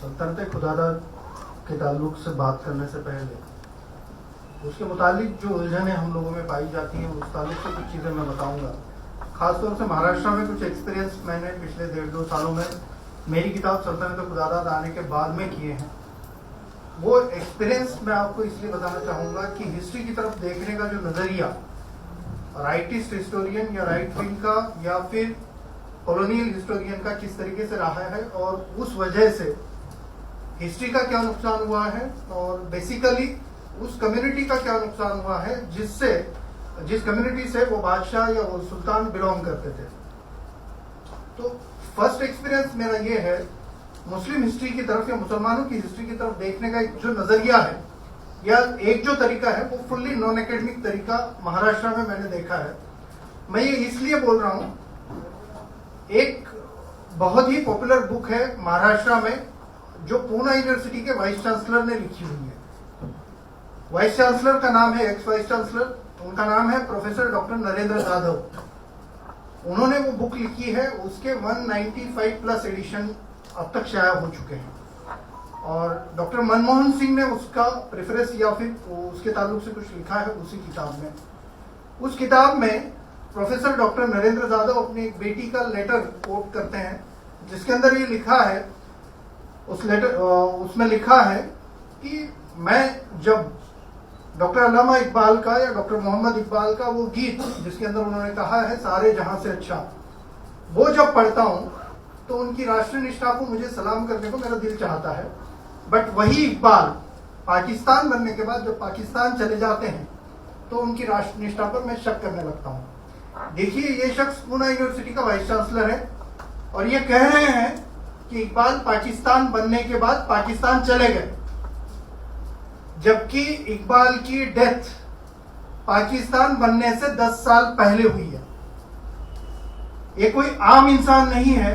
सल्तनत खुदादाद के ताल्लुक से बात करने से पहले उसके मुतालिक जो उलझनें हम लोगों में पाई जाती हैं उस ताल्लुक से कुछ चीज़ें मैं बताऊंगा। खासतौर से महाराष्ट्र में कुछ एक्सपीरियंस मैंने पिछले 1.5-2 सालों में मेरी किताब सल्तनत खुदादाद आने के बाद में किए हैं। वो एक्सपीरियंस मैं आपको इसलिए बताना चाहूँगा कि हिस्ट्री की तरफ देखने का जो नज़रिया राइटिस्ट हिस्टोरियन या राइट विंग का या फिर कॉलोनियल हिस्टोरियन का किस तरीके से रहा है और उस वजह से हिस्ट्री का क्या नुकसान हुआ है और बेसिकली उस कम्युनिटी का क्या नुकसान हुआ है जिस कम्युनिटी से वो बादशाह या वो सुल्तान बिलोंग करते थे। तो फर्स्ट एक्सपीरियंस मेरा ये है मुस्लिम हिस्ट्री की तरफ या मुसलमानों की हिस्ट्री की तरफ देखने का एक जो नजरिया है या एक जो तरीका है वो फुल्ली नॉन एकेडमिक तरीका महाराष्ट्र में मैंने देखा है। मैं ये इसलिए बोल रहा हूं, एक बहुत ही पॉपुलर बुक है महाराष्ट्र में जो पूना यूनिवर्सिटी के वाइस चांसलर ने लिखी हुई है। वाइस चांसलर का नाम है, एक्स वाइस चांसलर, उनका नाम है प्रोफेसर डॉक्टर नरेंद्र जाधव। उन्होंने वो बुक लिखी है, उसके 195 प्लस एडिशन अब तक शाया हो चुके हैं और डॉक्टर मनमोहन सिंह ने उसका प्रेफरेंस या फिर उसके ताल्लुक से कुछ लिखा है उसी किताब में। उस किताब में प्रोफेसर डॉक्टर नरेंद्र जाधव अपनी एक बेटी का लेटर कोट करते हैं जिसके अंदर ये लिखा है, उसमें लिखा है कि मैं जब डॉक्टर अल्लामा इकबाल का या डॉक्टर मोहम्मद इकबाल का वो गीत जिसके अंदर उन्होंने कहा है सारे जहां से अच्छा, वो जब पढ़ता हूं तो उनकी राष्ट्रीय निष्ठा को मुझे सलाम करने को मेरा दिल चाहता है। बट वही इकबाल पाकिस्तान बनने के बाद जब पाकिस्तान चले जाते हैं तो उनकी राष्ट्र निष्ठा पर मैं शक करने लगता हूं। देखिए, ये शख्स पूना यूनिवर्सिटी का वाइस चांसलर है और ये कह रहे हैं कि इकबाल पाकिस्तान बनने के बाद पाकिस्तान चले गए, जबकि इकबाल की डेथ पाकिस्तान बनने से 10 साल पहले हुई है। ये कोई आम इंसान नहीं है,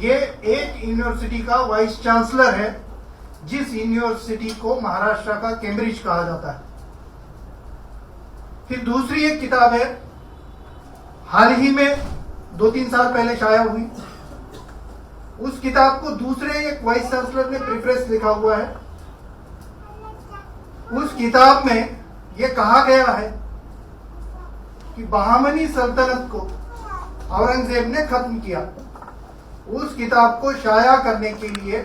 ये एक यूनिवर्सिटी का वाइस चांसलर है जिस यूनिवर्सिटी को महाराष्ट्र का कैम्ब्रिज कहा जाता है। फिर दूसरी एक किताब है, हाल ही में 2-3 साल पहले शाया हुई, उस किताब को दूसरे एक वाइस चांसलर ने प्रेफरेंस लिखा हुआ है। उस किताब में यह कहा गया है कि बहामनी सल्तनत को औरंगजेब ने खत्म किया। उस किताब को शाया करने के लिए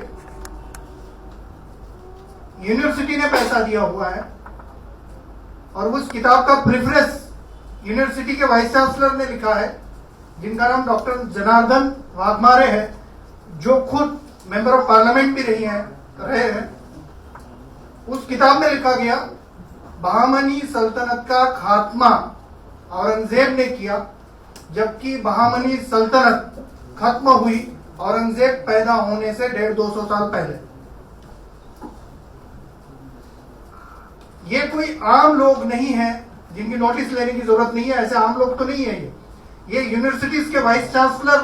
यूनिवर्सिटी ने पैसा दिया हुआ है और उस किताब का प्रेफरेंस यूनिवर्सिटी के वाइस चांसलर ने लिखा है जिनका नाम डॉक्टर जनार्दन वाघमारे है, जो खुद मेंबर ऑफ पार्लियामेंट भी रहे हैं। उस किताब में लिखा गया बहामनी सल्तनत का खात्मा औरंगजेब ने किया, जबकि बहामनी सल्तनत खत्म हुई औरंगजेब पैदा होने से 150-200 साल पहले। ये कोई आम लोग नहीं है जिनकी नोटिस लेने की जरूरत नहीं है, ऐसे आम लोग तो नहीं है। ये यूनिवर्सिटीज के वाइस चांसलर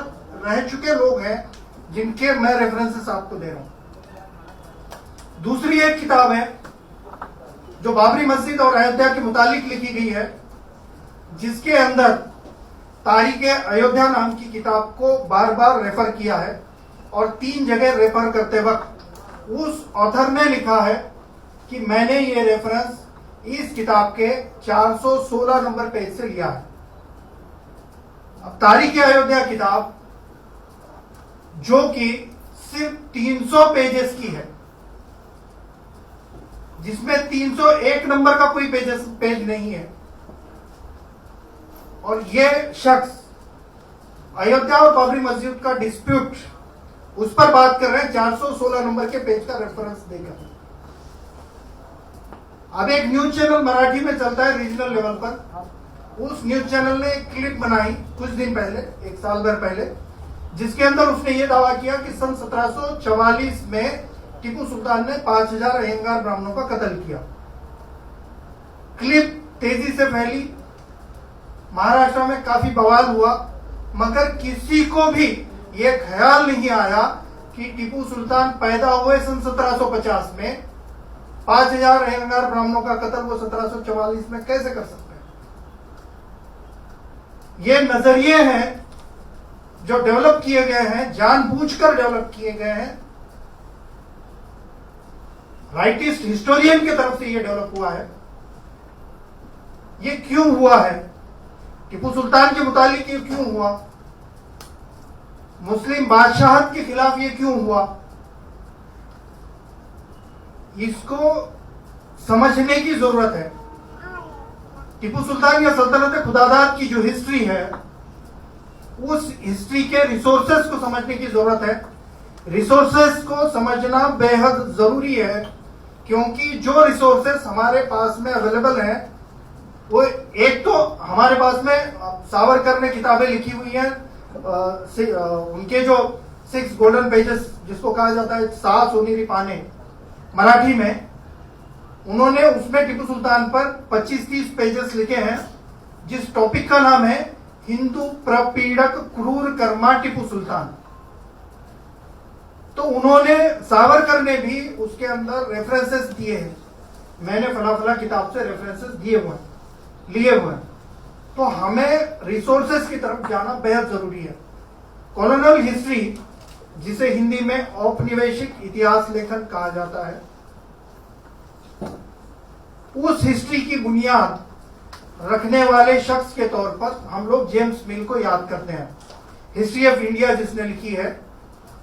रह चुके लोग हैं जिनके मैं रेफरेंसेस आपको दे रहा हूं। दूसरी एक किताब है जो बाबरी मस्जिद और अयोध्या के मुतालिक लिखी गई है, जिसके अंदर तारीख अयोध्या नाम की किताब को बार बार रेफर किया है और 3 जगह रेफर करते वक्त उस ऑथर ने लिखा है कि मैंने ये रेफरेंस इस किताब के 416 नंबर पेज से लिया है। अब तारीख अयोध्या किताब जो कि सिर्फ 300 पेजेस की है, जिसमें 301 नंबर का कोई पेज नहीं है, और ये शख्स अयोध्या और बाबरी मस्जिद का डिस्प्यूट उस पर बात कर रहे हैं 416 नंबर के पेज का रेफरेंस देकर। अब एक न्यूज चैनल मराठी में चलता है रीजनल लेवल पर, उस न्यूज चैनल ने एक क्लिप बनाई कुछ दिन पहले, 1 साल भर पहले, जिसके अंदर उसने ये दावा किया कि सन 1744 में टीपू सुल्तान ने 5000 अयंगार ब्राह्मणों का कत्ल किया। क्लिप तेजी से फैली, महाराष्ट्र में काफी बवाल हुआ, मगर किसी को भी ये ख्याल नहीं आया कि टीपू सुल्तान पैदा हुए सन 1750 में, 5000 अयंगार ब्राह्मणों का कत्ल वो 1744 में कैसे कर सकते हैं। ये नजरिए हैं जो डेवलप किए गए हैं, जानबूझकर डेवलप किए गए हैं राइटिस्ट हिस्टोरियन की तरफ से ये डेवलप हुआ है। ये क्यों हुआ है? टीपू सुल्तान के मुतालिक ये क्यों हुआ? मुस्लिम बादशाहत के खिलाफ ये क्यों हुआ? इसको समझने की जरूरत है। टीपू सुल्तान या सल्तनत खुदादाद की जो हिस्ट्री है, उस हिस्ट्री के रिसोर्सेस को समझने की जरूरत है। रिसोर्सेस को समझना बेहद जरूरी है, क्योंकि जो रिसोर्सेस हमारे पास में अवेलेबल हैं, वो एक तो हमारे पास में सावरकर ने किताबें लिखी हुई हैं, उनके जो 6 गोल्डन पेजेस जिसको कहा जाता है 7 सोनेरी पाने मराठी में, उन्होंने उसमें टीपू सुल्तान पर 25-30 पेजेस लिखे हैं, जिस टॉपिक का नाम है हिंदू प्रपीड़क क्रूर कर्मा टीपू सुल्तान। तो उन्होंने, सावरकर ने भी उसके अंदर रेफरेंसेस दिए हैं, मैंने फला फला किताब से रेफरेंसेस लिए हुए हैं। तो हमें रिसोर्सेस की तरफ जाना बेहद जरूरी है। कॉलोनियल हिस्ट्री, जिसे हिंदी में औपनिवेशिक इतिहास लेखन कहा जाता है, उस हिस्ट्री की बुनियाद रखने वाले शख्स के तौर पर हम लोग जेम्स मिल को याद करते हैं। हिस्ट्री ऑफ इंडिया जिसने लिखी है,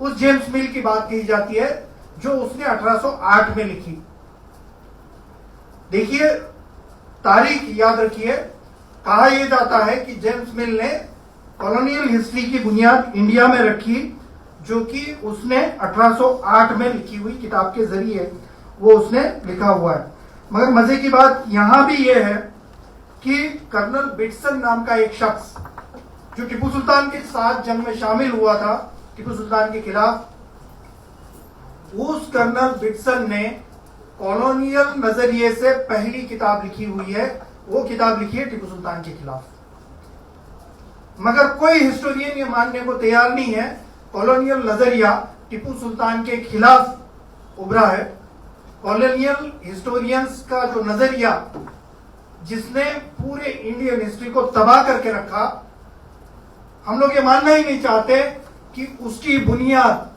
उस जेम्स मिल की बात की जाती है, जो उसने 1808 में लिखी। देखिए, तारीख याद रखिए। कहा यह जाता है कि जेम्स मिल ने कॉलोनियल हिस्ट्री की बुनियाद इंडिया में रखी, जो कि उसने 1808 में लिखी हुई किताब के जरिए वो उसने लिखा हुआ है। मगर मजे की बात यहां भी यह है कि कर्नल बिटसन नाम का एक शख्स, जो टीपू सुल्तान के साथ जंग में शामिल हुआ था टीपू सुल्तान के खिलाफ, उस कर्नल बिटसन ने कॉलोनियल नजरिए से पहली किताब लिखी हुई है। वो किताब लिखी है टीपू सुल्तान के खिलाफ। मगर कोई हिस्टोरियन ये मानने को तैयार नहीं है कॉलोनियल नजरिया टीपू सुल्तान के खिलाफ उभरा है। कॉलोनियल हिस्टोरियंस का जो नजरिया, जिसने पूरे इंडियन हिस्ट्री को तबाह करके रखा, हम लोग ये मानना ही नहीं चाहते कि उसकी बुनियाद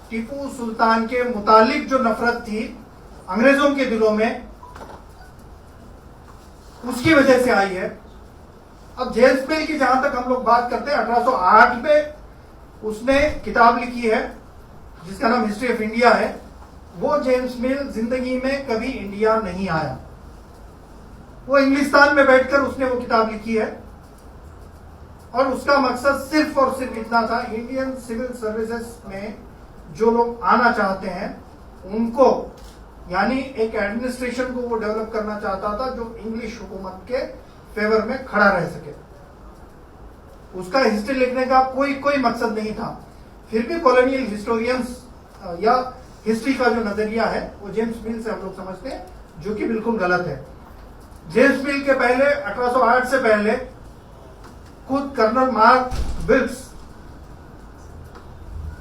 टीपू सुल्तान के मुतालिक जो नफरत थी अंग्रेजों के दिलों में, उसकी वजह से आई है। अब जेम्स मिल की जहां तक हम लोग बात करते हैं, 1808 में उसने किताब लिखी है जिसका नाम हिस्ट्री ऑफ इंडिया है। वो जेम्स मिल जिंदगी में कभी इंडिया नहीं आया। वो इंग्लिस्तान में बैठकर उसने वो किताब लिखी है, और उसका मकसद सिर्फ और सिर्फ इतना था, इंडियन सिविल सर्विसेज में जो लोग आना चाहते हैं उनको, यानी एक एडमिनिस्ट्रेशन को वो डेवलप करना चाहता था जो इंग्लिश हुकूमत के फेवर में खड़ा रह सके। उसका हिस्ट्री लिखने का कोई मकसद नहीं था। फिर भी कॉलोनियल हिस्टोरियंस या हिस्ट्री का जो नजरिया है वो जेम्स मिल से हम लोग समझते हैं, जो कि बिल्कुल गलत है। जेम्स मिल के पहले, 1808 से पहले, खुद colonel Mark Wilks,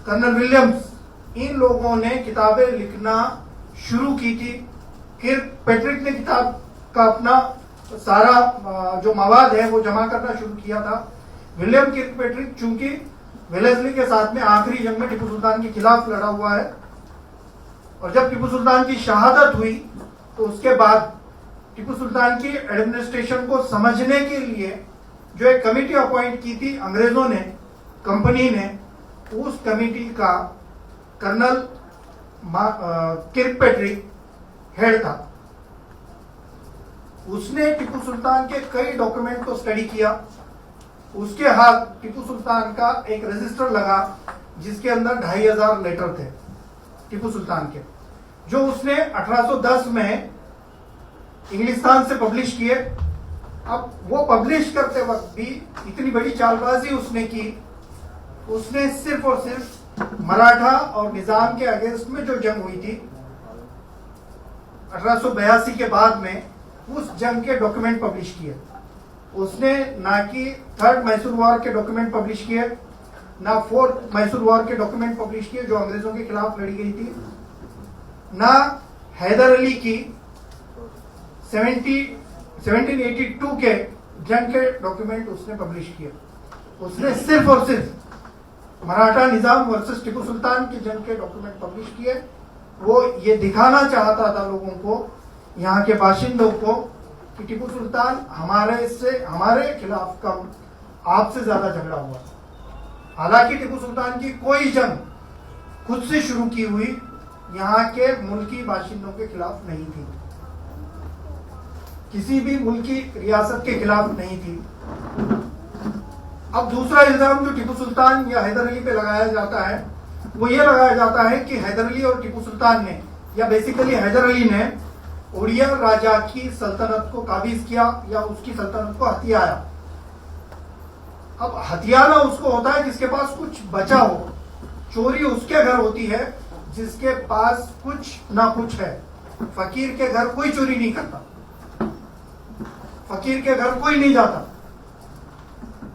colonel Williams, इन लोगों ने किताबें लिखना शुरू की थी। किर्कपैट्रिक ने किताब का अपना सारा जो मवाद है वो जमा करना शुरू किया था। विलियम किर्कपैट्रिक चूंकि वेलेस्ली के साथ में आखिरी जंग में टीपू सुल्तान के खिलाफ लड़ा हुआ है, और जब टीपू सुल्तान की शहादत हुई तो उसके बाद टीपू सुल्तान की एडमिनिस्ट्रेशन को समझने के लिए जो एक कमेटी अपॉइंट की थी अंग्रेजों ने, कंपनी ने, उस कमेटी का कर्नल किर्कपैट्रिक हेड था। उसने टीपू सुल्तान के कई डॉक्यूमेंट को स्टडी किया। उसके हाथ टीपू सुल्तान का एक रजिस्टर लगा जिसके अंदर 2500 लेटर थे टीपू सुल्तान के, जो उसने 1810 में इंग्लिस्तान से पब्लिश किए। अब वो पब्लिश करते वक्त भी इतनी बड़ी चालबाजी उसने की। उसने सिर्फ और सिर्फ मराठा और निजाम के अगेंस्ट में जो जंग हुई थी 1882 के बाद में, उस जंग के डॉक्यूमेंट पब्लिश किए। उसने ना कि 3rd मैसूर वॉर के डॉक्यूमेंट पब्लिश किए, ना 4th मैसूर वॉर के डॉक्यूमेंट पब्लिश किए जो अंग्रेजों के खिलाफ लड़ी गई थी, ना हैदर अली की 1782 के जंग के डॉक्यूमेंट उसने पब्लिश किए। उसने सिर्फ और सिर्फ मराठा निजाम वर्सेस टीपू सुल्तान की जंग के डॉक्यूमेंट पब्लिश किए, वो ये दिखाना चाहता था लोगों को, यहाँ के बाशिंदों को, कि टीपू सुल्तान हमारे खिलाफ कम, आपसे ज्यादा झगड़ा हुआ। हालांकि टीपू सुल्तान की कोई जंग खुद से शुरू की हुई यहाँ के मुल्की बाशिंदों के खिलाफ नहीं थी, किसी भी मुल्की रियासत के खिलाफ नहीं थी। अब दूसरा इल्जाम जो टीपू सुल्तान या हैदर अली पे लगाया जाता है, वो ये लगाया जाता है कि हैदर अली और टीपू सुल्तान ने, या बेसिकली हैदर अली ने उड़िया राजा की सल्तनत को काबिज किया या उसकी सल्तनत को हथियाया। अब हथियाना उसको होता है जिसके पास कुछ बचा हो, चोरी उसके घर होती है जिसके पास कुछ ना कुछ है। फकीर के घर कोई चोरी नहीं करता, फकीर के घर कोई नहीं जाता।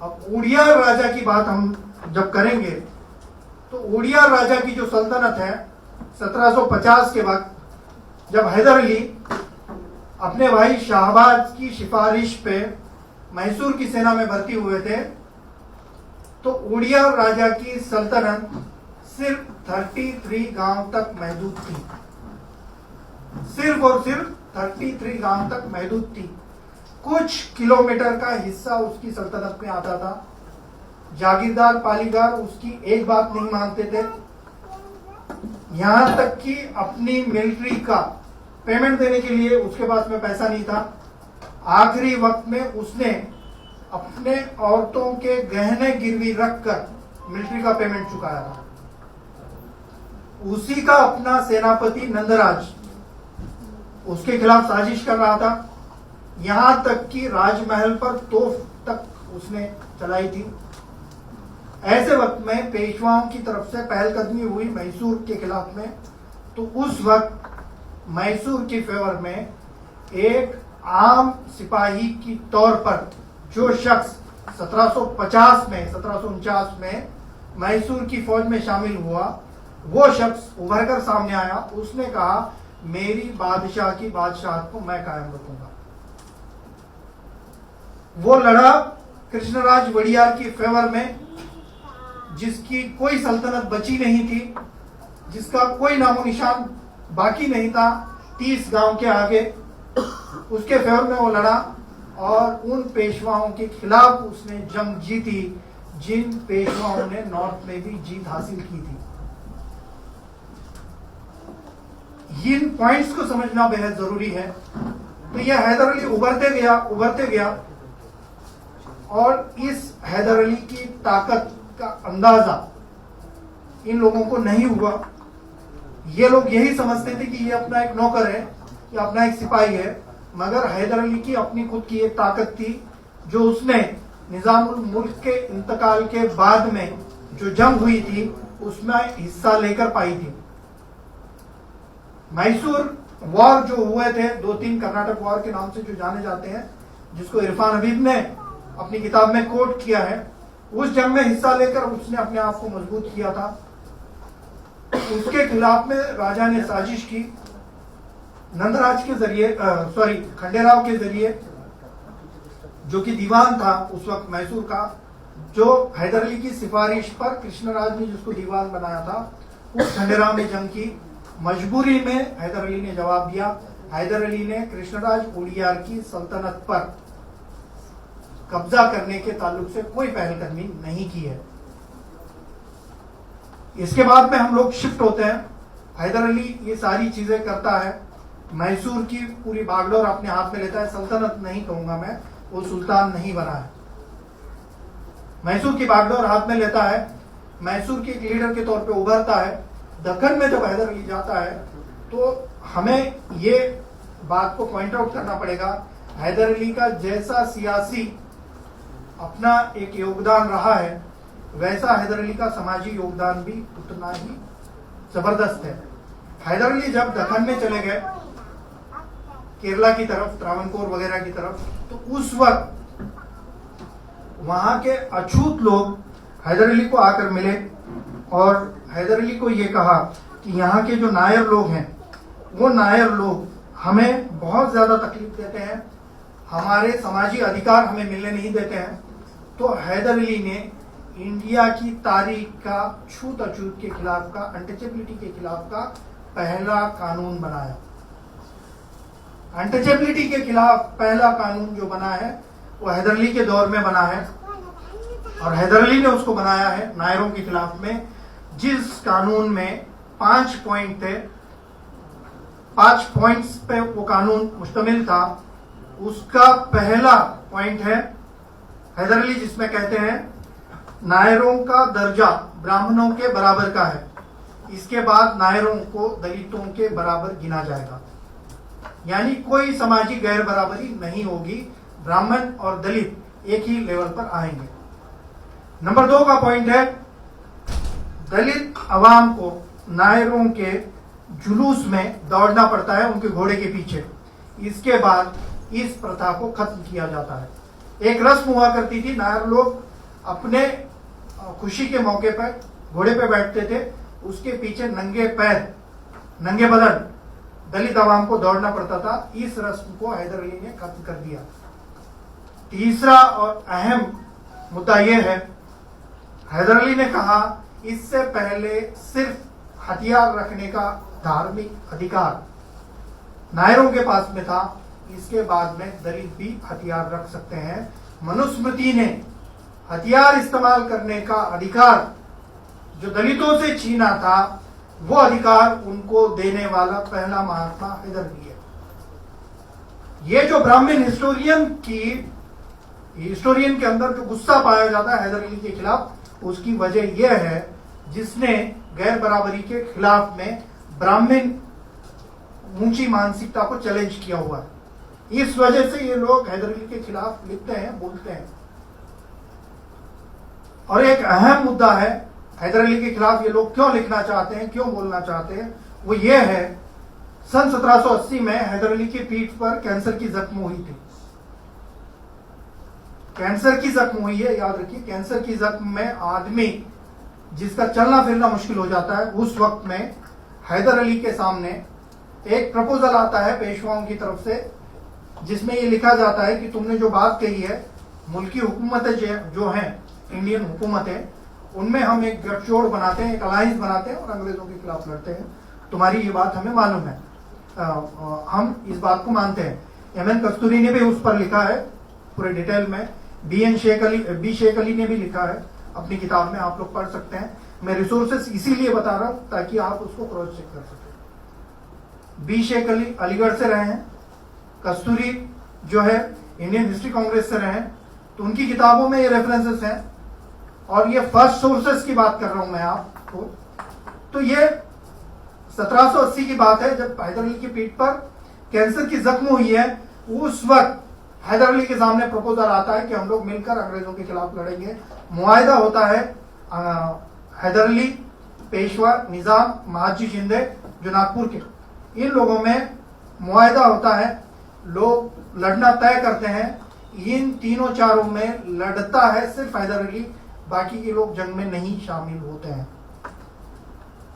अब उड़िया राजा की बात हम जब करेंगे तो उड़िया राजा की जो सल्तनत है 1750 के वक्त, जब हैदर अली अपने भाई शाहबाज की सिफारिश पे मैसूर की सेना में भर्ती हुए थे, तो उड़िया राजा की सल्तनत सिर्फ 33 गांव तक महदूद थी, सिर्फ और सिर्फ 33 गांव तक महदूद थी। कुछ किलोमीटर का हिस्सा उसकी सल्तनत में आता था। जागीरदार पालीदार उसकी एक बात नहीं मानते थे, यहां तक कि अपनी मिलिट्री का पेमेंट देने के लिए उसके पास में पैसा नहीं था। आखिरी वक्त में उसने अपने औरतों के गहने गिरवी रखकर मिलिट्री का पेमेंट चुकाया था। उसी का अपना सेनापति नंदराज उसके खिलाफ साजिश कर रहा था, यहां तक कि राजमहल पर तोप तक उसने चलाई थी। ऐसे वक्त में पेशवाओं की तरफ से पहलकदमी हुई मैसूर के खिलाफ में, तो उस वक्त मैसूर के फेवर में एक आम सिपाही की तौर पर जो शख्स 1750 में 1749 में मैसूर की फौज में शामिल हुआ, वो शख्स उभर कर सामने आया। उसने कहा मेरी बादशाह की बादशाहत को मैं कायम रखूंगा। वो लड़ा कृष्णराज वड़ियार की फेवर में, जिसकी कोई सल्तनत बची नहीं थी, जिसका कोई नामो निशान बाकी नहीं था 30 गांव के आगे। उसके फेवर में वो लड़ा और उन पेशवाओं के खिलाफ उसने जंग जीती जिन पेशवाओं ने नॉर्थ में भी जीत हासिल की थी। इन पॉइंट्स को समझना बेहद जरूरी है। तो यह हैदर अली उभरते गया और इस हैदर अली की ताकत का अंदाजा इन लोगों को नहीं हुआ। ये लोग यही समझते थे कि ये अपना एक नौकर है या अपना एक सिपाही है, मगर हैदर अली की अपनी खुद की एक ताकत थी जो उसने निजामुल मुल्क के इंतकाल के बाद में जो जंग हुई थी उसमें हिस्सा लेकर पाई थी। मैसूर वॉर जो हुए थे 2-3 कर्नाटक वॉर के नाम से जो जाने जाते हैं, जिसको इरफान हबीब ने अपनी किताब में कोट किया है, उस जंग में हिस्सा लेकर उसने अपने आप को मजबूत किया था। उसके खिलाफ में राजा ने साजिश की नंदराज के जरिए, खंडेराव के जरिए, जो कि दीवान था उस वक्त मैसूर का, जो हैदर अली की सिफारिश पर कृष्णराज ने जिसको दीवान बनाया था, उस खंडेराव ने जंग की। मजबूरी में हैदर अली ने जवाब दिया। हैदर अली ने कृष्णराज उड़ियार की सल्तनत पर कब्जा करने के ताल्लुक से कोई पहलकदमी नहीं की है। इसके बाद में हम लोग शिफ्ट होते हैं। हैदर अली ये सारी चीजें करता है, मैसूर की पूरी बागडोर अपने हाथ में लेता है। सल्तनत नहीं कहूंगा मैं, वो सुल्तान नहीं बना है, मैसूर की बागडोर हाथ में लेता है, मैसूर के एक लीडर के तौर पे उभरता है। दक्कन में जब हैदर अली जाता है तो हमें ये बात को पॉइंट आउट करना पड़ेगा, हैदर अली का जैसा सियासी अपना एक योगदान रहा है, वैसा हैदर अली का समाजी योगदान भी उतना ही जबरदस्त है। हैदर अली जब दक्कन में चले गए, केरला की तरफ, त्रावणकोर वगैरह की तरफ, तो उस वक्त वहां के अछूत लोग हैदर अली को आकर मिले और हैदर अली को ये कहा कि यहाँ के जो नायर लोग हैं, वो नायर लोग हमें बहुत ज्यादा तकलीफ देते हैं, हमारे समाजी अधिकार हमें मिलने नहीं देते हैं। तो हैदर अली ने इंडिया की तारीख का छूत अछूत के खिलाफ का, अनटचेबिलिटी के खिलाफ का पहला कानून बनाया। अनटचेबिलिटी के खिलाफ पहला कानून जो बना है वो हैदर अली के दौर में बना है, और हैदर अली ने उसको बनाया है नायरों के खिलाफ में, जिस कानून में 5 पॉइंट थे। 5 पॉइंट्स पे वो कानून मुश्तमिल था। उसका पहला पॉइंट है हैदर अली जिसमें कहते हैं नायरों का दर्जा ब्राह्मणों के बराबर का है, इसके बाद नायरों को दलितों के बराबर गिना जाएगा, यानी कोई सामाजिक गैर बराबरी नहीं होगी, ब्राह्मण और दलित एक ही लेवल पर आएंगे। नंबर 2 का पॉइंट है दलित अवाम को नायरों के जुलूस में दौड़ना पड़ता है उनके घोड़े के पीछे, इसके बाद इस प्रथा को खत्म किया जाता है। एक रस्म हुआ करती थी, नायर लोग अपने खुशी के मौके पर घोड़े पे बैठते थे, उसके पीछे नंगे पैर नंगे बदन दलित अवाम को दौड़ना पड़ता था। इस रस्म को हैदर अली ने खत्म कर दिया। तीसरा और अहम मुद्दा यह है, हैदर अली ने कहा इससे पहले सिर्फ हथियार रखने का धार्मिक अधिकार नायरों के पास में था, इसके बाद में दलित भी हथियार रख सकते हैं। मनुस्मृति ने हथियार इस्तेमाल करने का अधिकार जो दलितों से छीना था, वो अधिकार उनको देने वाला पहला महात्मा हैदर अली है। ये जो ब्राह्मण हिस्टोरियन के अंदर जो गुस्सा पाया जाता है हैदर अली के खिलाफ, उसकी वजह यह है जिसने गैर बराबरी के खिलाफ में ब्राह्मण ऊंची मानसिकता को चैलेंज किया हुआ है। इस वजह से ये लोग हैदर अली के खिलाफ लिखते हैं, बोलते हैं। और एक अहम मुद्दा है हैदर अली के खिलाफ ये लोग क्यों लिखना चाहते हैं, क्यों बोलना चाहते हैं, वो ये है सन 1780 में हैदर अली की पीठ पर कैंसर की जख्म हुई थी। कैंसर की जख्म हुई है, याद रखिए, कैंसर की जख्म में आदमी जिसका चलना फिरना मुश्किल हो जाता है, उस वक्त में हैदर अली के सामने एक प्रपोजल आता है पेशवाओं की तरफ से, जिसमें ये लिखा जाता है कि तुमने जो बात कही है, मुल्की हुकूमतें जो हैं, इंडियन हुकूमतें, उनमें हम एक गठजोड़ बनाते हैं, एक अलायंस बनाते हैं और अंग्रेजों के खिलाफ लड़ते हैं। तुम्हारी ये बात हमें मालूम है, हम इस बात को मानते हैं। एम एन कस्तूरी ने भी उस पर लिखा है पूरे डिटेल में। बी शेख अली ने भी लिखा है अपनी किताब में, आप लोग पढ़ सकते हैं। मैं रिसोर्सेस इसीलिए बता रहा हूं ताकि आप उसको क्रॉस चेक कर सकें। बी शेख अली अलीगढ़ से रहे हैं, कस्तूरी जो है इंडियन हिस्ट्री कांग्रेस से रहे हैं, तो उनकी किताबों में ये रेफरेंसेस हैं। और ये फर्स्ट सोर्सेस की बात कर रहा हूं मैं आपको। तो ये 1780 की बात है, जब हैदर अली की पीठ पर कैंसर की जख्म हुई है। उस वक्त हैदर अली के सामने प्रपोजल आता है कि हम लोग मिलकर अंग्रेजों के खिलाफ लड़ेंगे। मुआहदा होता है हैदर अली, पेशवा निजाम, महाजी शिंदे जो नागपुर के, इन लोगों में मुआहदा होता है। लोग लड़ना तय करते हैं। इन तीनों चारों में लड़ता है सिर्फ हैदर अली, बाकी के लोग जंग में नहीं शामिल होते हैं।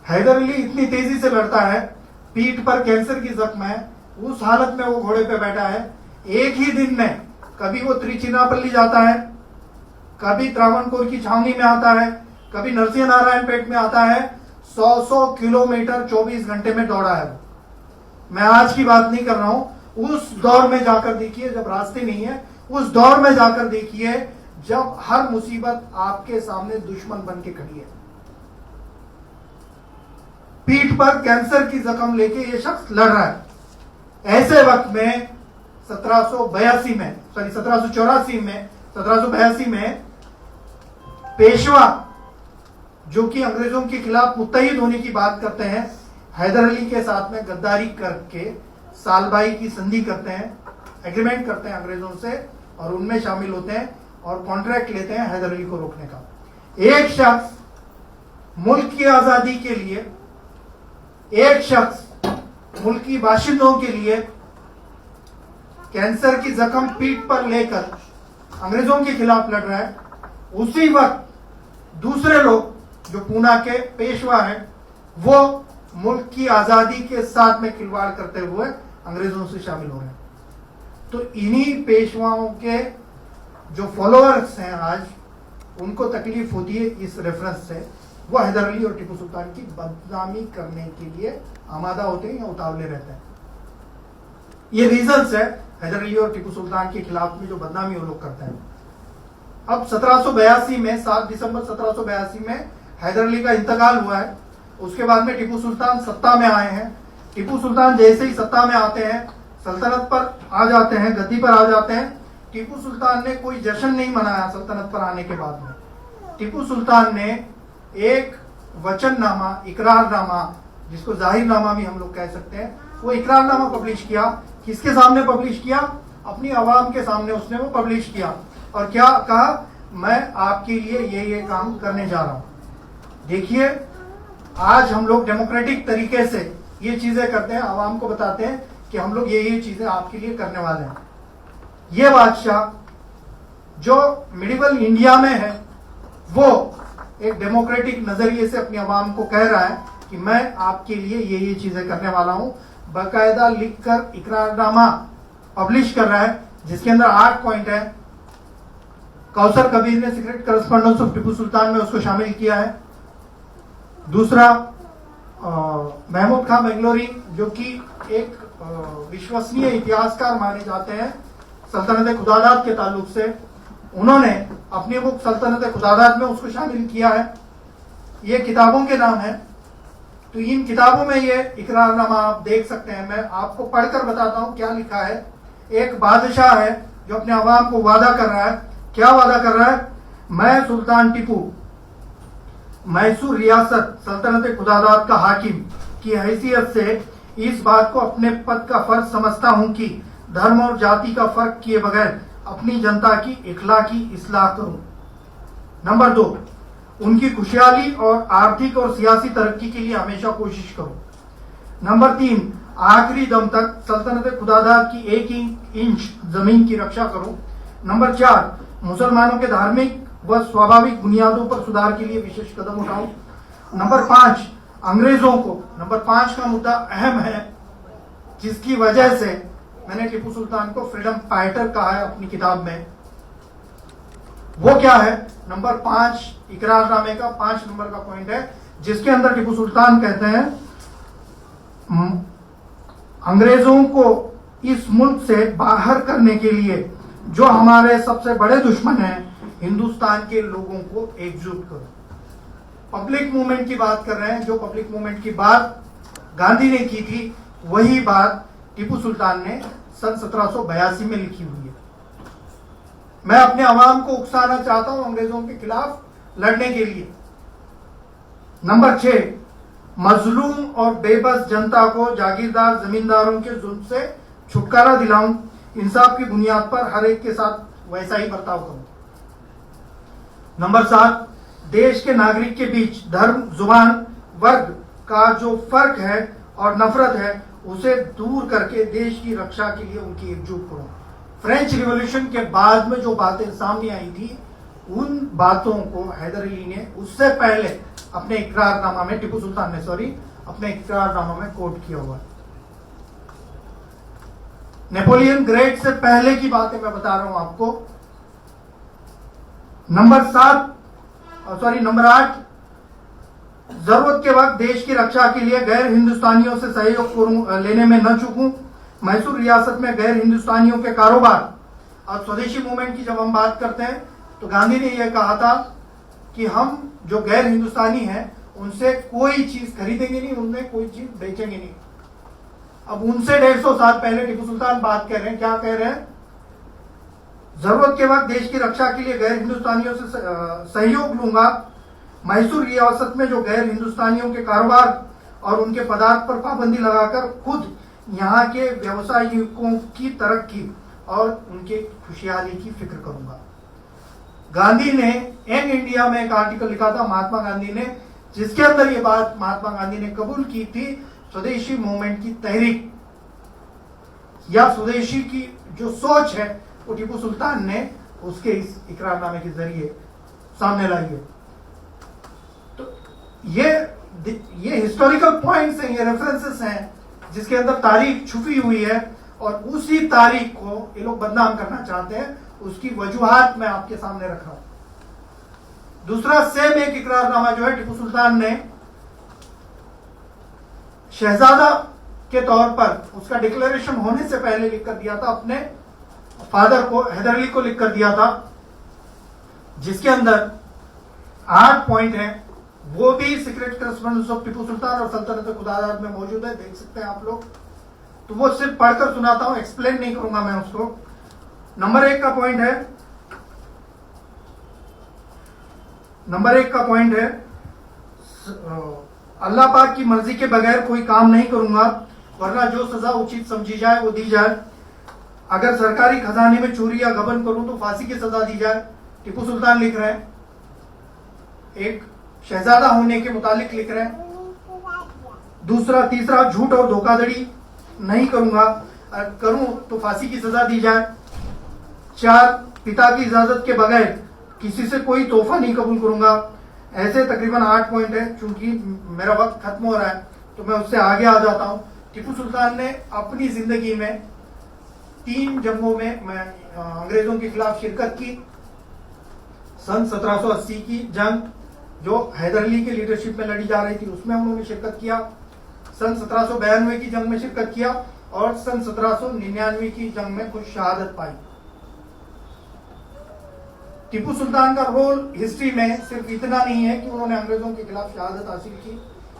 हैदर अली इतनी तेजी से लड़ता है, पीठ पर कैंसर की जख्म है, उस हालत में वो घोड़े पे बैठा है। एक ही दिन में कभी वो त्रिचिनापल्ली जाता है, कभी त्रावणकोर की छावनी में आता है, कभी नरसिंह नारायण पेट में आता है। 100 किलोमीटर 24 घंटे में दौड़ा है वो। मैं आज की बात नहीं कर रहा हूं, उस दौर में जाकर देखिए जब रास्ते नहीं है, उस दौर में जाकर देखिए जब हर मुसीबत आपके सामने दुश्मन बन के खड़ी है। पीठ पर कैंसर की जख्म लेके ये शख्स लड़ रहा है। ऐसे वक्त में 1782 में पेशवा जो कि अंग्रेजों के खिलाफ मुत्तहिद होने की बात करते हैं, हैदर अली के साथ में गद्दारी करके सालबाई की संधि करते हैं, एग्रीमेंट करते हैं अंग्रेजों से, और उनमें शामिल होते हैं और कॉन्ट्रैक्ट लेते हैं हैदर अली को रोकने का। एक शख्स मुल्क की आजादी के लिए, एक शख्स मुल्क की बाशिंदों के लिए कैंसर की जख्म पीठ पर लेकर अंग्रेजों के खिलाफ लड़ रहा है। उसी वक्त दूसरे लोग जो पूना के पेशवा हैं, वो मुल्क की आजादी के साथ में खिलवाड़ करते हुए अंग्रेजों से शामिल हो रहे हैं। तो इन्हीं पेशवाओं के जो फॉलोअर्स हैं आज, उनको तकलीफ होती है इस रेफरेंस से वो हैदर अली और टीपू सुल्तान की बदनामी करने के लिए आमादा होते हैं या उतावले रहते हैं। ये रीजंस है हैदर अली और टीपू सुल्तान के खिलाफ में जो बदनामी वो लोग करते हैं। अब 1782 में 7 दिसंबर 1782 में हैदर अली का इंतकाल हुआ है। उसके बाद में टीपू सुल्तान सत्ता में आए हैं। टीपू सुल्तान जैसे ही सत्ता में आते हैं, सल्तनत पर आ जाते हैं, गद्दी पर आ जाते हैं, टीपू सुल्तान ने कोई जश्न नहीं मनाया सल्तनत पर आने के बाद में। टीपू सुल्तान ने एक वचननामा, इकरारनामा, जिसको जाहिरनामा भी हम लोग कह सकते हैं, वो इकरारनामा पब्लिश किया। किसके सामने पब्लिश किया? अपनी आवाम के सामने उसने वो पब्लिश किया। और क्या कहा? मैं आपके लिए ये काम करने जा रहा हूं। देखिए, आज हम लोग डेमोक्रेटिक तरीके से ये चीजें करते हैं, आवाम को बताते हैं कि हम लोग ये चीजें आपके लिए करने वाले हैं। ये बादशाह जो मिडिवल इंडिया में है, वो एक डेमोक्रेटिक नजरिए से अपनी आवाम को कह रहा है कि मैं आपके लिए ये चीजें करने वाला हूं। बाकायदा लिखकर इकरारनामा पब्लिश कर रहा है, जिसके अंदर 8 पॉइंट है। कौसर कबीर ने secret correspondence of Tipu Sultan में उसको शामिल किया है। दूसरा, महमूद खां बेंगलोरी, जो कि एक विश्वसनीय इतिहासकार माने जाते हैं सल्तनत खुदादाद के ताल्लुक से, उन्होंने अपनी बुक सल्तनत खुदादाद में उसको शामिल किया है। ये किताबों के नाम है। तो इन किताबों में ये इकरारनामा आप देख सकते हैं। मैं आपको पढ़कर बताता हूं क्या लिखा है। एक बादशाह है जो अपने अवाम को वादा कर रहा है। क्या वादा कर रहा है? मैं सुल्तान टीपू मैसूर रियासत सल्तनत खुदादाद का हाकिम की हैसियत से इस बात को अपने पद का फर्ज समझता हूं कि धर्म और जाति का फर्क किए बगैर अपनी जनता की इखलाकी इस्लाह करूं। नंबर 2, उनकी खुशहाली और आर्थिक और सियासी तरक्की के लिए हमेशा कोशिश करूं। नंबर 3, आखिरी दम तक सल्तनत खुदादाद की 1 इंच जमीन की रक्षा करूं। नंबर 4, मुसलमानों के धार्मिक व स्वाभाविक बुनियादों पर सुधार के लिए विशेष कदम उठाऊं। नंबर 5, अंग्रेजों को, नंबर 5 का मुद्दा अहम है, जिसकी वजह से मैंने टीपू सुल्तान को फ्रीडम फाइटर कहा है अपनी किताब में। वो क्या है? नंबर 5 इकरारनामे का 5 नंबर का पॉइंट है, जिसके अंदर टीपू सुल्तान कहते हैं अंग्रेजों को इस मुल्क से बाहर करने के लिए जो हमारे सबसे बड़े दुश्मन हैं, हिंदुस्तान के लोगों को एकजुट करो। पब्लिक मूवमेंट की बात कर रहे हैं। जो पब्लिक मूवमेंट की बात गांधी ने की थी, वही बात टीपू सुल्तान ने सन 1782 में लिखी हुई है। मैं अपने अवाम को उकसाना चाहता हूं अंग्रेजों के खिलाफ लड़ने के लिए। नंबर 6, मजलूम और बेबस जनता को जागीरदार जमींदारों के जुल्म से छुटकारा दिलाऊं। इंसाफ की बुनियाद पर हर एक के साथ वैसा ही बर्ताव करूं। नंबर 7, देश के नागरिक के बीच धर्म, जुबान, वर्ग का जो फर्क है और नफरत है, उसे दूर करके देश की रक्षा के लिए उनकी एकजुट करो। फ्रेंच रिवॉल्यूशन के बाद में जो बातें सामने आई थी, उन बातों को हैदर अली ने उससे पहले अपने इकरारनामा में, टीपू सुल्तान ने अपने इकरारनामा में कोट किया हुआ है। नेपोलियन ग्रेट से पहले की बातें मैं बता रहा हूं आपको। नंबर 8, जरूरत के वक्त देश की रक्षा के लिए गैर हिंदुस्तानियों से सहयोग लेने में न चूकूं। मैसूर रियासत में गैर हिंदुस्तानियों के कारोबार और स्वदेशी मूवमेंट की जब हम बात करते हैं, तो गांधी ने यह कहा था कि हम जो गैर हिंदुस्तानी हैं उनसे कोई चीज खरीदेंगे नहीं, उनमें कोई चीज बेचेंगे नहीं। अब उनसे 150 साल पहले टीपू सुल्तान बात कह रहे हैं। क्या कह रहे हैं? जरूरत के वक्त देश की रक्षा के लिए गैर हिंदुस्तानियों से सहयोग लूंगा। मैसूर रियासत में जो गैर हिंदुस्तानियों के कारोबार और उनके पदार्थ पर पाबंदी लगाकर खुद यहाँ के व्यवसायिकों की तरक्की और उनके खुशहाली की फिक्र करूंगा। गांधी ने यंग इंडिया में एक आर्टिकल लिखा था, महात्मा गांधी ने, जिसके अंदर ये बात महात्मा गांधी ने कबूल की थी। स्वदेशी मूवमेंट की तहरीक या स्वदेशी की जो सोच है, वो टीपू सुल्तान ने उसके इस इकरारनामे के जरिए सामने लाई है। तो ये हिस्टोरिकल पॉइंट्स हैं, ये रेफरेंसेस हैं, जिसके अंदर तारीख छुपी हुई है, और उसी तारीख को ये लोग बदनाम करना चाहते हैं। उसकी वजूहात मैं आपके सामने रख रहा हूं। दूसरा सेम एक इकरारनामा जो है टीपू सुल्तान ने शहजादा के तौर पर उसका डिक्लेरेशन होने से पहले लिख कर दिया था, अपने फादर को, हैदर अली को लिख कर दिया था, जिसके अंदर 8 पॉइंट हैं। वो भी secret correspondence of Tipu Sultan और सल्तनत खुदादाद में मौजूद है, देख सकते हैं आप लोग। तो वो सिर्फ पढ़कर सुनाता हूं, एक्सप्लेन नहीं करूंगा मैं उसको। नंबर 1 का पॉइंट है, अल्लाह पाक की मर्जी के बगैर कोई काम नहीं करूंगा, वरना जो सजा उचित समझी जाए वो दी जाए। अगर सरकारी खजाने में चोरी या गबन करूं तो फांसी की सजा दी जाए। टीपू सुल्तान लिख रहे हैं, एक शहजादा होने के मुतालिक लिख रहे हैं। तीसरा झूठ और धोखाधड़ी नहीं करूंगा, करूं तो फांसी की सजा दी जाए। 4 पिता की इजाजत के बगैर किसी से कोई तोहफा नहीं कबूल करूंगा। ऐसे तकरीबन 8 पॉइंट है। चूंकि मेरा वक्त खत्म हो रहा है तो मैं उससे आगे आ जाता हूं। टीपू सुल्तान ने अपनी जिंदगी में 3 जंगों में अंग्रेजों के खिलाफ शिरकत की। सन 1780 की जंग जो हैदर अली के लीडरशिप में लड़ी जा रही थी, उसमें उन्होंने शिरकत किया। सन 1792 की जंग में शिरकत किया और सन 1799 की जंग में खुद शहादत पाई। टीपू सुल्तान का रोल हिस्ट्री में सिर्फ इतना नहीं है कि उन्होंने अंग्रेजों के खिलाफ शहादत हासिल की।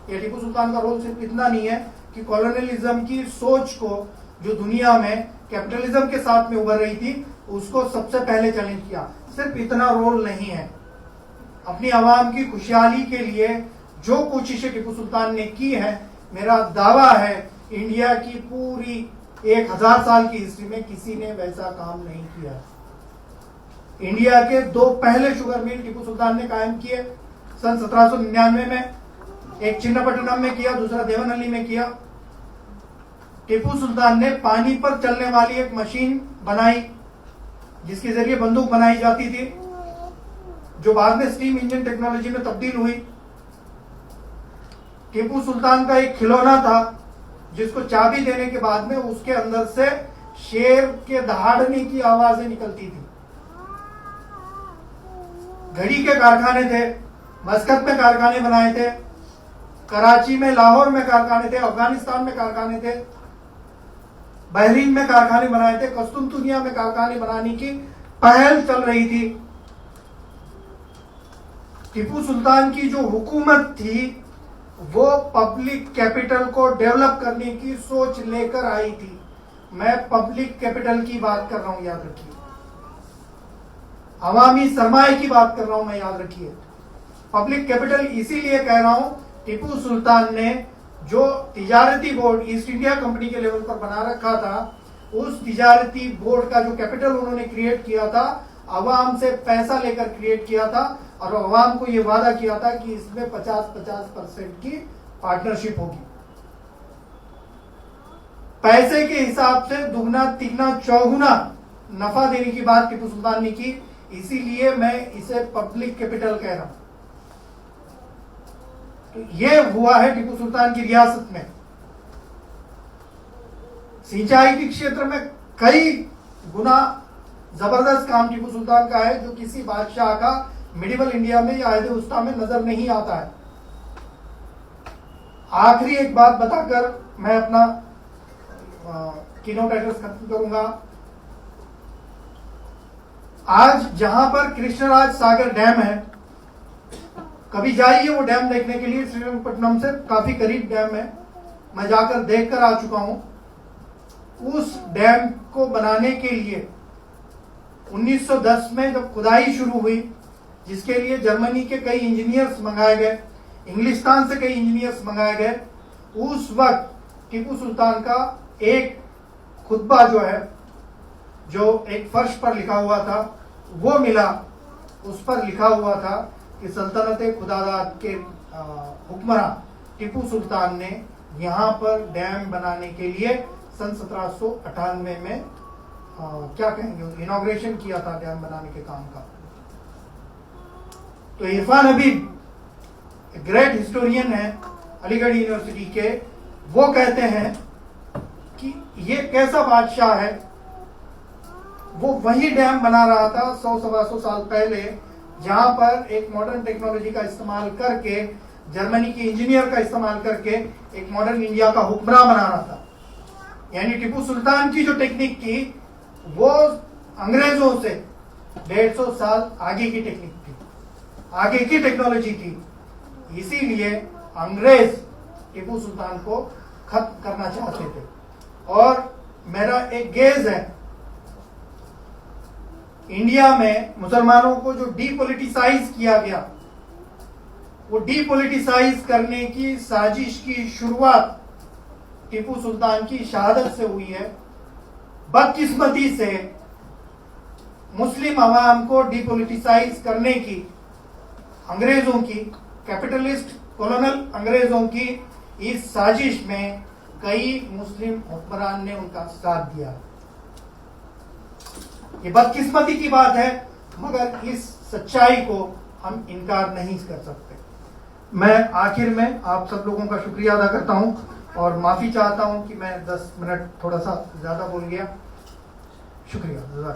या टीपू सुल्तान का रोल सिर्फ इतना नहीं है कि कॉलोनियलिज्म की सोच को, जो दुनिया में कैपिटलिज्म के साथ में उभर रही थी, उसको सबसे पहले चैलेंज किया। सिर्फ इतना रोल नहीं है। अपनी आवाम की खुशहाली के लिए जो कोशिशें टीपू सुल्तान ने की है, मेरा दावा है इंडिया की पूरी 1000 साल की हिस्ट्री में किसी ने वैसा काम नहीं किया। इंडिया के 2 पहले शुगर मिल टीपू सुल्तान ने कायम किए। सन 1799 में एक चिन्नपट्टनम में किया, दूसरा देवनहल्ली में किया। टीपू सुल्तान ने पानी पर चलने वाली एक मशीन बनाई जिसके जरिए बंदूक बनाई जाती थी, जो बाद में स्टीम इंजन टेक्नोलॉजी में तब्दील हुई। टीपू सुल्तान का एक खिलौना था जिसको चाबी देने के बाद में उसके अंदर से शेर के दहाड़ने की आवाजें निकलती थी। घड़ी के कारखाने थे, मस्कत में कारखाने बनाए थे, कराची में, लाहौर में कारखाने थे, अफगानिस्तान में कारखाने थे, बहरीन में कारखाने बनाए थे, कस्तुनतुनिया में कारखाने बनाने की पहल चल रही थी। टीपू सुल्तान की जो हुकूमत थी वो पब्लिक कैपिटल को डेवलप करने की सोच लेकर आई थी। मैं पब्लिक कैपिटल की बात कर रहा हूं, याद रखिए। अवामी सरमाए की बात कर रहा हूं मैं, याद रखिए। पब्लिक कैपिटल इसीलिए कह रहा हूं, टीपू सुल्तान ने जो तिजारती बोर्ड ईस्ट इंडिया कंपनी के लेवल पर बना रखा था, उस तिजारती बोर्ड का जो कैपिटल उन्होंने क्रिएट किया था, अवाम से पैसा लेकर क्रिएट किया था और अवाम को यह वादा किया था कि इसमें 50-50% की पार्टनरशिप होगी। पैसे के हिसाब से दुगना, तिगना, चौगुना नफा देने की बात टीपू सुल्तान ने की। इसीलिए मैं इसे पब्लिक कैपिटल कह रहा हूं। तो यह हुआ है टीपू सुल्तान की रियासत में। सिंचाई के क्षेत्र में कई गुना जबरदस्त काम टीपू सुल्तान का है, जो किसी बादशाह का मिडिवल इंडिया में या अहद उस्ता में नजर नहीं आता है। आखिरी एक बात बताकर मैं अपना कीनोट एड्रेस खत्म करूंगा। आज जहां पर कृष्णराज सागर डैम है, कभी जाइए वो डैम देखने के लिए। श्रीरंगपट्टनम से काफी करीब डैम है, मैं जाकर देखकर आ चुका हूं। उस डैम को बनाने के लिए 1910 में जब खुदाई शुरू हुई, जिसके लिए जर्मनी के कई इंजीनियर्स मंगाए गए, इंग्लिस्तान से कई इंजीनियर्स मंगाए गए, उस वक्त टीपू सुल्तान का एक खुतबा जो है, जो एक फर्श पर लिखा हुआ था, वो मिला। उस पर लिखा हुआ था कि सल्तनत खुदादाद के हुक्मरान टीपू सुल्तान ने यहाँ पर डैम बनाने के लिए सन 1798 में क्या कहेंगे, इनॉग्रेशन किया था डैम बनाने के काम का। तो इरफान हबीब ग्रेट हिस्टोरियन है अलीगढ़ यूनिवर्सिटी के, वो कहते हैं कि ये कैसा बादशाह है, वो वही डैम बना रहा था 100-125 साल पहले, जहां पर एक मॉडर्न टेक्नोलॉजी का इस्तेमाल करके, जर्मनी के इंजीनियर का इस्तेमाल करके एक मॉडर्न इंडिया का हुक्मरान बनाना था। यानी टीपू सुल्तान की जो टेक्निक थी वो अंग्रेजों से 150 साल आगे की टेक्निक थी, आगे की टेक्नोलॉजी थी। इसीलिए अंग्रेज टीपू सुल्तान को खत्म करना चाहते थे। और मेरा एक गेज है, इंडिया में मुसलमानों को जो डीपोलिटिसाइज किया गया, वो डीपोलिटिसाइज करने की साजिश की शुरुआत टीपू सुल्तान की शहादत से हुई है। बदकिस्मती से मुस्लिम अवाम को डीपोलिटिसाइज करने की अंग्रेजों की, कैपिटलिस्ट कॉलोनल अंग्रेजों की इस साजिश में कई मुस्लिम हुक्मरान ने उनका साथ दिया। ये बदकिस्मती की बात है, मगर इस सच्चाई को हम इनकार नहीं कर सकते। मैं आखिर में आप सब लोगों का शुक्रिया अदा करता हूं और माफी चाहता हूं कि मैं 10 मिनट थोड़ा सा ज्यादा बोल गया। शुक्रिया।